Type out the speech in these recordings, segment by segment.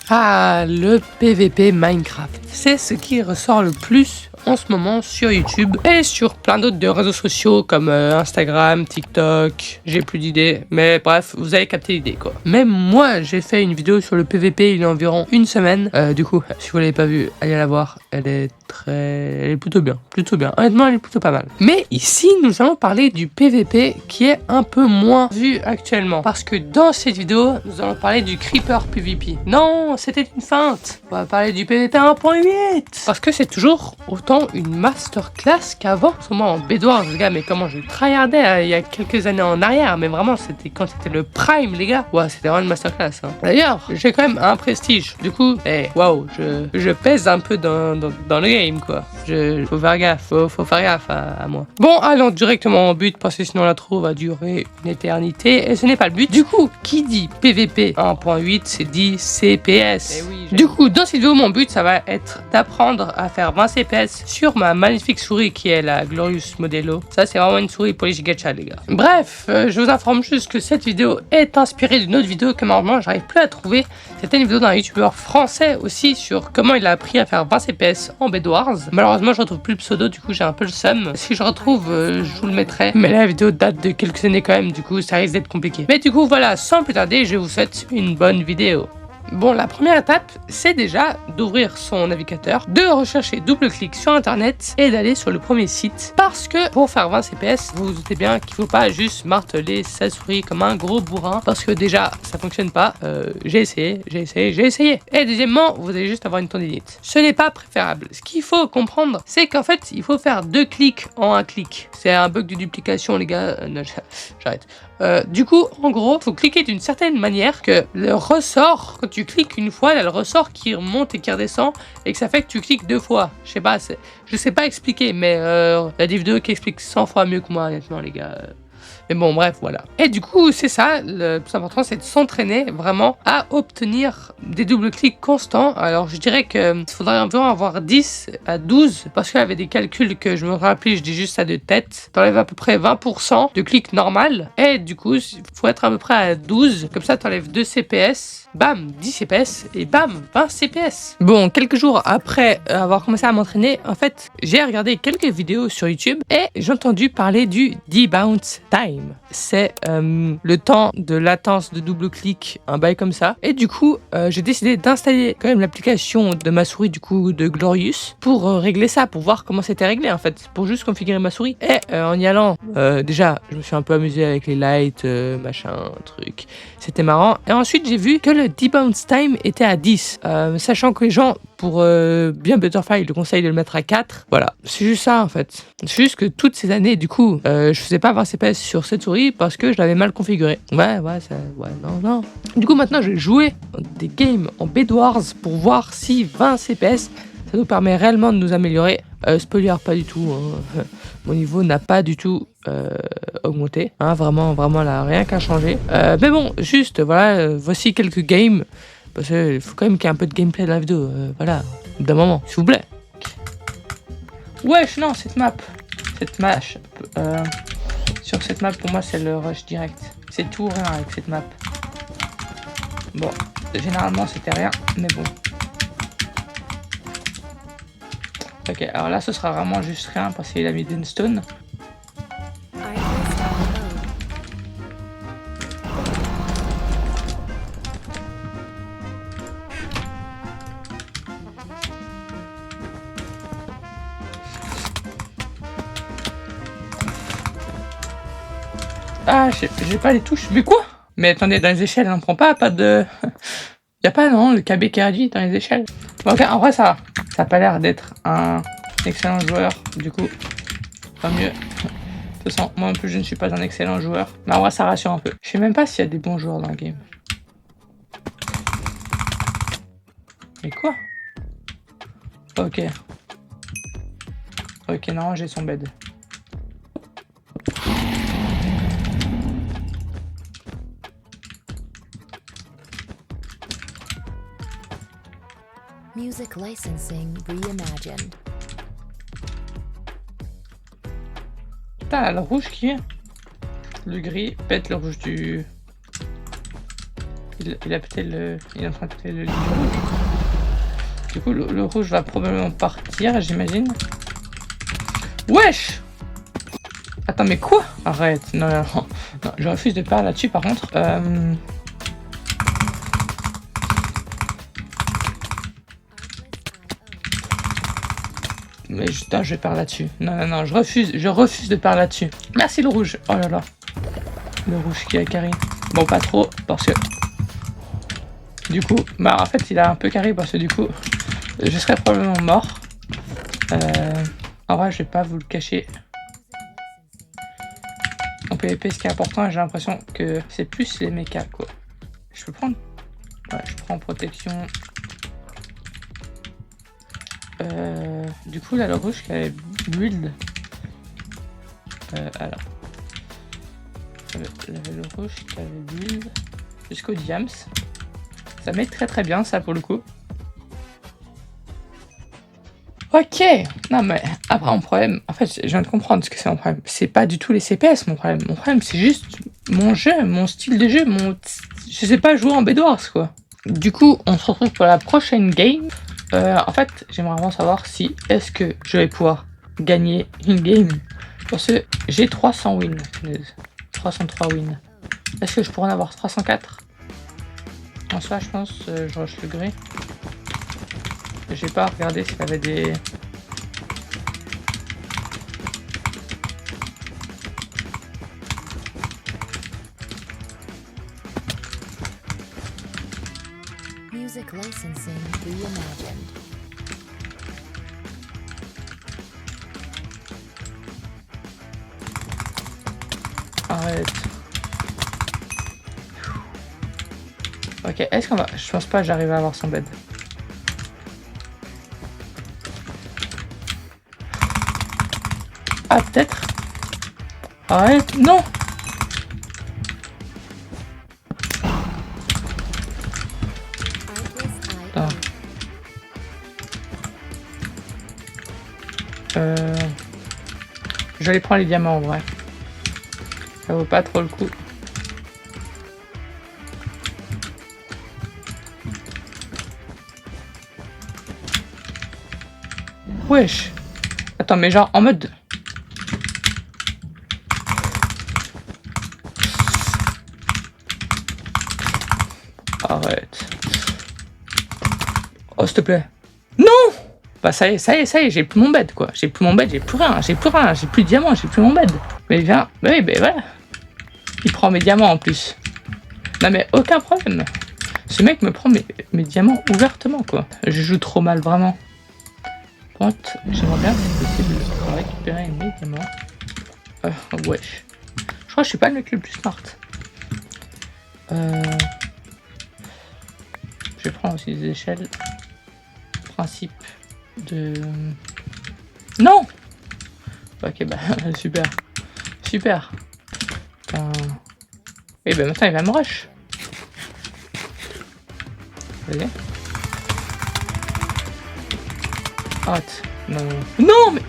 Ah, le PVP Minecraft. C'est ce qui ressort le plus en ce moment sur YouTube et sur plein d'autres de réseaux sociaux comme Instagram, TikTok, j'ai plus d'idées, mais bref, vous avez capté l'idée quoi. Même moi, j'ai fait une vidéo sur le PVP il y a environ une semaine. Du coup, si vous l'avez pas vue, allez la voir, elle est plutôt bien, honnêtement elle est plutôt pas mal. Mais ici, nous allons parler du PVP qui est un peu moins vu actuellement, parce que dans cette vidéo, nous allons parler du Creeper PVP. Non, c'était une feinte. On va parler du PVP 1.8, parce que c'est toujours autant une masterclass qu'avant. Sûrement en bédouin, les gars, mais comment je tryhardais il y a quelques années en arrière, mais vraiment c'était quand c'était le prime, les gars. Ouais, c'était vraiment une masterclass. Hein. D'ailleurs, j'ai quand même un prestige. Du coup, waouh, je pèse un peu dans le game, quoi. Faut faire gaffe, faut faire gaffe à moi. Bon, allons directement au but, parce que sinon la trou va durer une éternité, et ce n'est pas le but. Du coup, qui dit PVP 1.8, c'est dit CPS. Oui, du coup, dans cette vidéo, mon but, ça va être d'apprendre à faire 20 CPS sur ma magnifique souris qui est la Glorious Modelo. Ça, c'est vraiment une souris pour les gigachas, les gars. Bref, je vous informe juste que cette vidéo est inspirée d'une autre vidéo que malheureusement, j'arrive plus à trouver. C'était une vidéo d'un youtubeur français aussi sur comment il a appris à faire 20 CPS en Bed Wars. Malheureusement, je retrouve plus le pseudo, du coup, j'ai un peu le seum. Si je retrouve, je vous le mettrai. Mais la vidéo date de quelques années quand même, du coup, ça risque d'être compliqué. Mais du coup, voilà, sans plus tarder, je vous souhaite une bonne vidéo. Bon, la première étape, c'est déjà d'ouvrir son navigateur, de rechercher double-clic sur internet et d'aller sur le premier site. Parce que pour faire 20 CPS, vous vous doutez bien qu'il ne faut pas juste marteler sa souris comme un gros bourrin. Parce que déjà, ça fonctionne pas. J'ai essayé. Et deuxièmement, vous allez juste avoir une tendinite. Ce n'est pas préférable. Ce qu'il faut comprendre, c'est qu'en fait, il faut faire 2 clics en un clic. C'est un bug de duplication, les gars. Non, j'arrête. Du coup, en gros, faut cliquer d'une certaine manière que le ressort, quand tu cliques une fois, il y a le ressort qui remonte et qui redescend et que ça fait que tu cliques 2 fois. Je sais pas, je sais pas expliquer, mais il y a des vidéos qui expliquent 100 fois mieux que moi, honnêtement, les gars. Mais bon, bref, voilà. Et du coup, c'est ça, le plus important, c'est de s'entraîner vraiment à obtenir des double-clics constants. Alors, je dirais qu'il faudrait environ avoir 10 à 12, parce qu'il y avait des calculs que je me rappelle, je dis juste ça de tête. T'enlèves à peu près 20% de clics normal. Et du coup, il faut être à peu près à 12. Comme ça, t'enlèves 2 CPS. Bam, 10 CPS et bam, 20 CPS. Bon, quelques jours après avoir commencé à m'entraîner, en fait, j'ai regardé quelques vidéos sur YouTube et j'ai entendu parler du debounce time. C'est le temps de latence de double-clic, un bail comme ça. Et du coup, j'ai décidé d'installer quand même l'application de ma souris, du coup, de Glorious, pour régler ça, pour voir comment c'était réglé, en fait, pour juste configurer ma souris. Et en y allant, déjà, je me suis un peu amusé avec les lights, machin, truc. C'était marrant. Et ensuite, j'ai vu que le debounce time était à 10, sachant que les gens, pour bien Butterfly, le conseil de le mettre à 4. Voilà, c'est juste ça en fait. C'est juste que toutes ces années, du coup, je faisais pas 20 CPS sur cette souris parce que je l'avais mal configuré. Ouais, non. Du coup, maintenant, je vais jouer des games en Bed Wars pour voir si 20 CPS, ça nous permet réellement de nous améliorer. Spoiler, pas du tout. Hein. Mon niveau n'a pas du tout augmenté. Hein, vraiment là, rien qu'à changer. Mais bon, juste, voilà, voici quelques games. Parce qu'il faut quand même qu'il y ait un peu de gameplay dans la vidéo. Voilà, d'un moment, s'il vous plaît. Wesh, non, cette map. Sur cette map, pour moi, c'est le rush direct. C'est tout rien avec cette map. Bon, généralement, c'était rien, mais bon. Ok, alors là, ce sera vraiment juste rien parce qu'il a mis Dunstone. Ah, j'ai pas les touches. Mais quoi? Mais attendez, dans les échelles, on prend pas de... Y'a pas, non, le KB qui est réduit dans les échelles. Bon, ok, en vrai, ça a pas l'air d'être un excellent joueur. Du coup, pas mieux. De toute façon, moi non plus, je ne suis pas un excellent joueur. Mais en vrai, ça rassure un peu. Je sais même pas s'il y a des bons joueurs dans le game. Mais quoi? Ok. Ok, non, j'ai son bed. Music licensing reimagined. Putain, là, le rouge qui est? Le gris pète le rouge du... Il a pété le... Il est en train de péter le lit rouge. Du coup, le rouge va probablement partir, j'imagine. Wesh! Attends, mais quoi? Arrête, non, non, non. Non, je refuse de parler là-dessus, par contre. Mais putain, je vais parler là-dessus. Non, non, non, je refuse de parler là-dessus. Merci le rouge. Oh là là. Le rouge qui a carré. Bon, pas trop, parce que... Du coup, bah en fait, il a un peu carré, parce que du coup, je serais probablement mort. En vrai, je vais pas vous le cacher. En PvP, ce qui est important, j'ai l'impression que c'est plus les mechas, quoi. Je peux prendre... Ouais, je prends protection... Du coup, là, le rouge qui avait build. Alors. Le rouge qui avait build jusqu'au diams. Ça met très très bien, ça, pour le coup. Ok. Non, mais après, mon problème... En fait, je viens de comprendre ce que c'est mon problème. C'est pas du tout les CPS, mon problème. Mon problème, c'est juste mon jeu, mon style de jeu, mon... Je sais pas jouer en Bedwars, quoi. Du coup, on se retrouve pour la prochaine game. En fait, j'aimerais vraiment savoir si est-ce que je vais pouvoir gagner une game. Parce que j'ai 300 wins. 303 wins. Est-ce que je pourrais en avoir 304? En soi, je pense, je rush le gré. J'ai pas regardé s'il y avait des... Music licensing reimagined. Arrête. Ok, est-ce qu'on va... Je pense pas que j'arrive à avoir son bed. Ah, peut-être. Arrête, non. Ah. Je vais aller prendre les diamants en vrai. Ça vaut pas trop le coup. Wesh. Attends, mais genre en mode... Arrête. Oh, s'il te plaît. Non! Bah ça y est, j'ai plus mon bed, quoi. J'ai plus mon bed, j'ai plus rien, j'ai plus de diamants, j'ai plus mon bed. Mais viens, bah oui, bah voilà. Il prend mes diamants en plus. Non mais aucun problème. Ce mec me prend mes diamants ouvertement, quoi. Je joue trop mal, vraiment. Par contre, j'aimerais bien, si possible, récupérer mes diamants. Wesh. Je crois que je suis pas le mec le plus smart. Je prends aussi des échelles. Principe de... Non! Ok, bah, super. Super. Et ben maintenant il va me rush. Vas-y. Arrête. Non. Non, mais...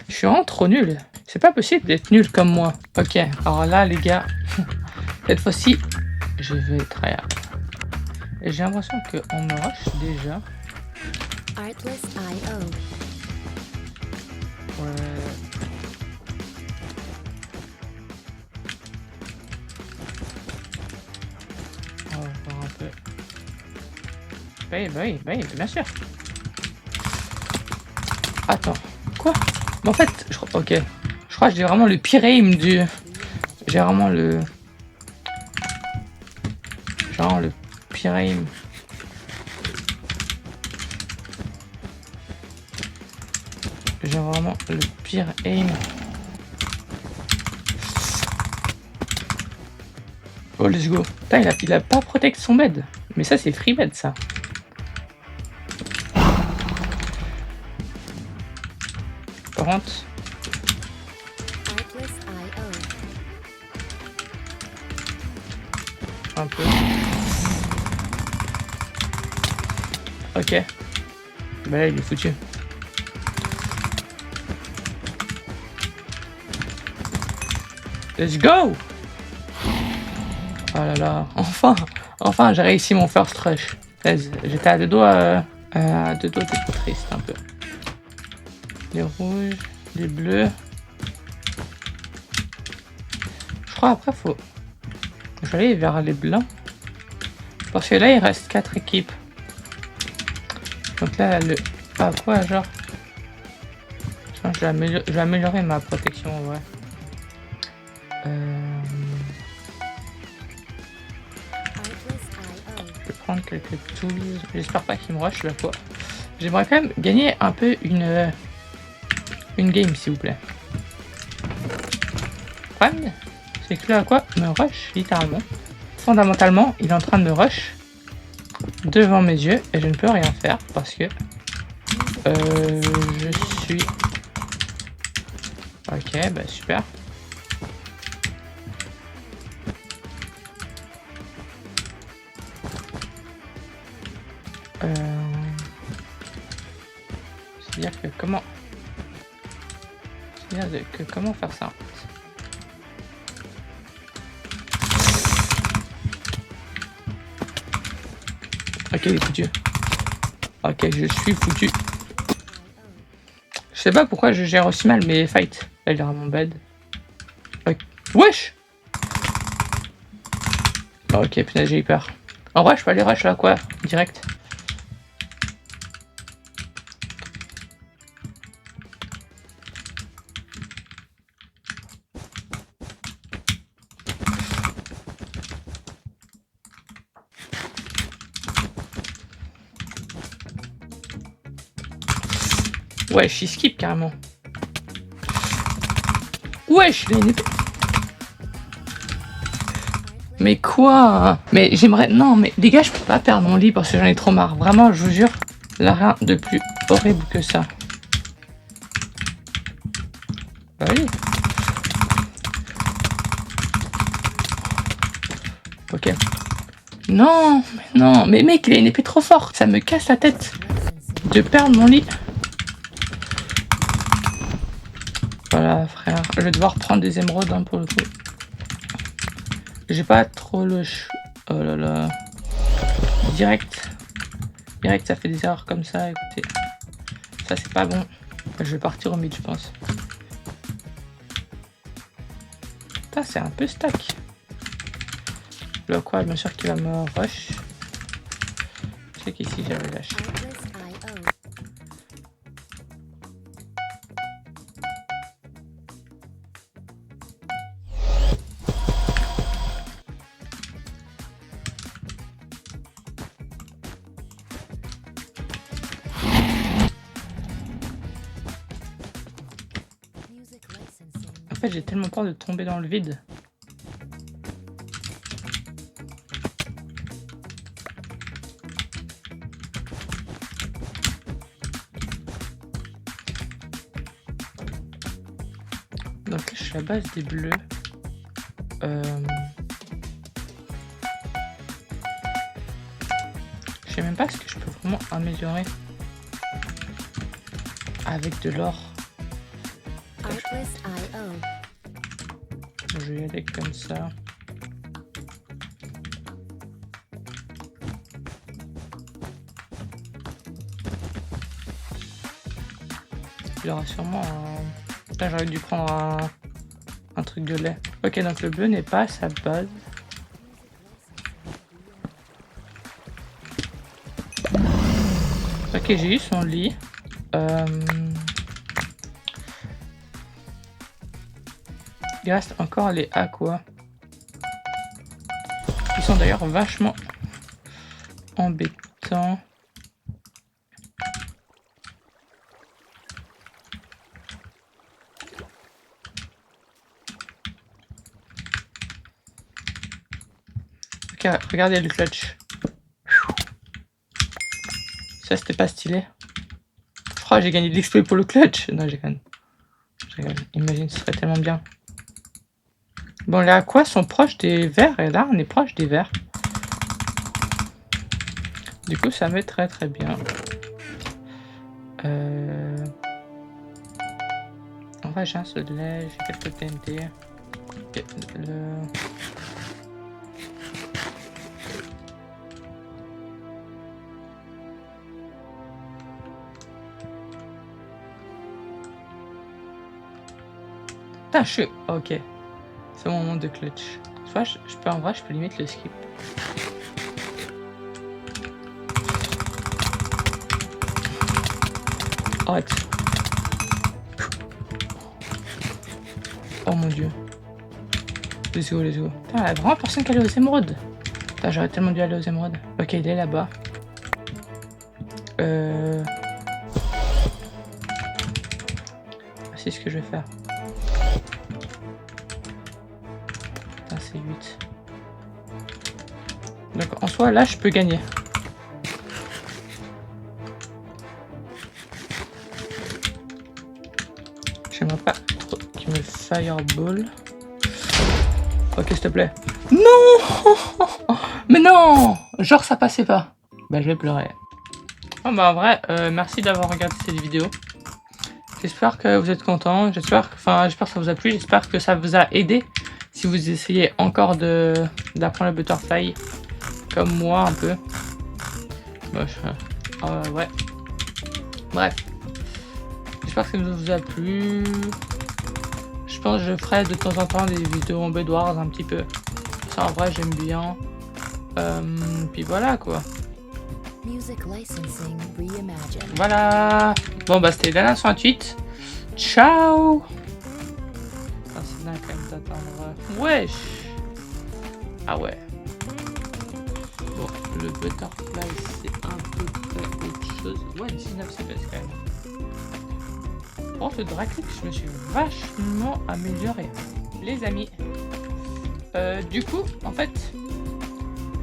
Je suis vraiment trop nul. C'est pas possible d'être nul comme moi. Ok, alors là, les gars, cette fois-ci, je vais tryhard. Et j'ai l'impression qu'on me rush déjà. Artless.io. Ouais. On va voir un peu. Oui, bien sûr. Attends, quoi? Mais en fait, ok. Je crois que j'ai vraiment le pire aim du... J'ai vraiment le... Genre le pire aim. J'ai vraiment le pire aim. Oh, let's go. Putain, il a pas protect son bed. Mais ça, c'est free bed, ça. Par contre... Un peu. Ok. Bah là, il est foutu. Let's go! là là, enfin j'ai réussi mon first rush. J'étais à deux doigts d'être triste un peu. Les rouges, les bleus. Je crois après faut... Je vais aller vers les blancs. Parce que là il reste 4 équipes. Donc là le... Ah quoi genre? Je vais améliorer ma protection en vrai. Je vais prendre quelques tools. J'espère pas qu'il me rush là quoi. J'aimerais quand même gagner un peu une game s'il vous plaît. Le problème, c'est que là quoi me rush littéralement. Fondamentalement, il est en train de me rush devant mes yeux et je ne peux rien faire parce que je suis... Ok, bah super. C'est-à-dire que comment... C'est-à-dire que comment faire ça? Ok, il est foutu. Ok, je suis foutu. Je sais pas pourquoi je gère aussi mal mes fights. Là, il est vraiment bad. Okay. Wesh! Ok, punaise, j'ai eu peur. En vrai, je peux aller rush là, quoi, direct. Wesh, il skip carrément. Wesh, il a une épée. Mais quoi? Mais j'aimerais... Non, mais les gars, je peux pas perdre mon lit parce que j'en ai trop marre. Vraiment, je vous jure, là, rien de plus horrible que ça. Bah oui. Ok. Non, mais non. Mais mec, il a une épée trop forte. Ça me casse la tête de perdre mon lit. Voilà, frère. Je vais devoir prendre des émeraudes hein, pour le coup. J'ai pas trop le... Oh là là. Direct, ça fait des erreurs comme ça, écoutez. Ça, c'est pas bon. Je vais partir au mid, je pense. Putain, c'est un peu stack. Le quoi, bien sûr qu'il va me rush. Je sais qu'ici, j'avais lâché. En fait, j'ai tellement peur de tomber dans le vide. Donc là, je suis à la base des bleus. Je sais même pas ce que je peux vraiment améliorer avec de l'or. Je vais y aller comme ça. Il y aura sûrement un... Là, j'aurais dû prendre un truc de lait. Ok, donc le bleu n'est pas à sa base. Ok, j'ai eu son lit. Il reste encore les aquas. Ils sont d'ailleurs vachement embêtants. Ok, regardez le clutch. Ça, c'était pas stylé. Je crois que j'ai gagné de l'XP pour le clutch. Non, j'ai gagné. Imagine, ce serait tellement bien. Bon, les aquas sont proches des verts. Et là, on est proche des verts. Du coup, ça met très très bien. En vrai, j'ai un seul de lait, j'ai quelques TNT. Putain, je suis... Ok. C'est mon moment de clutch. Soit je peux, en vrai, je peux limite le skip. Arrête. Oh mon dieu. Let's go, let's go. Putain, il y a vraiment personne qui allait aux émeraudes. Putain, j'aurais tellement dû aller aux émeraudes. Ok, il est là-bas. C'est ce que je vais faire. Putain, c'est 8. Donc en soi, là, je peux gagner. J'aimerais pas trop qu'il me fireball. Ok, s'il te plaît. Non. Mais non. Genre, ça passait pas. Bah, je vais pleurer. Oh, bah, en vrai, merci d'avoir regardé cette vidéo. J'espère que vous êtes contents. J'espère que ça vous a plu. J'espère que ça vous a aidé. Si vous essayez encore d'apprendre le butterfly. Comme moi, un peu. Ouais. Bref. J'espère que ça vous a plu. Je pense que je ferai de temps en temps des vidéos en Bedwars un petit peu. Ça, en vrai, j'aime bien. Puis voilà, quoi. Music licensing reimagined. Voilà. Bon, bah, c'était Lana 128. Ciao. Ah, c'est dingue quand même d'attendre. Wesh. Ah ouais. Bon, le butterfly, c'est un peu près autre chose. Ouais, 19 CPS quand même. Pour le drag-click, je me suis vachement amélioré. Les amis. Du coup, en fait,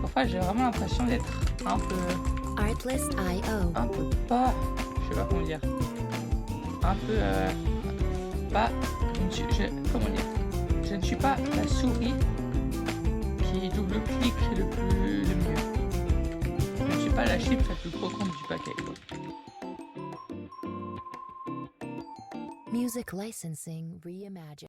parfois j'ai vraiment l'impression d'être un peu... Artlist.io. Un peu pas... Je sais pas comment dire. Un peu... pas... comment dire? Je ne suis pas la souris qui double-clique le mieux. Je ne suis pas la chip la plus croquante du paquet, quoi. Music licensing reimagined.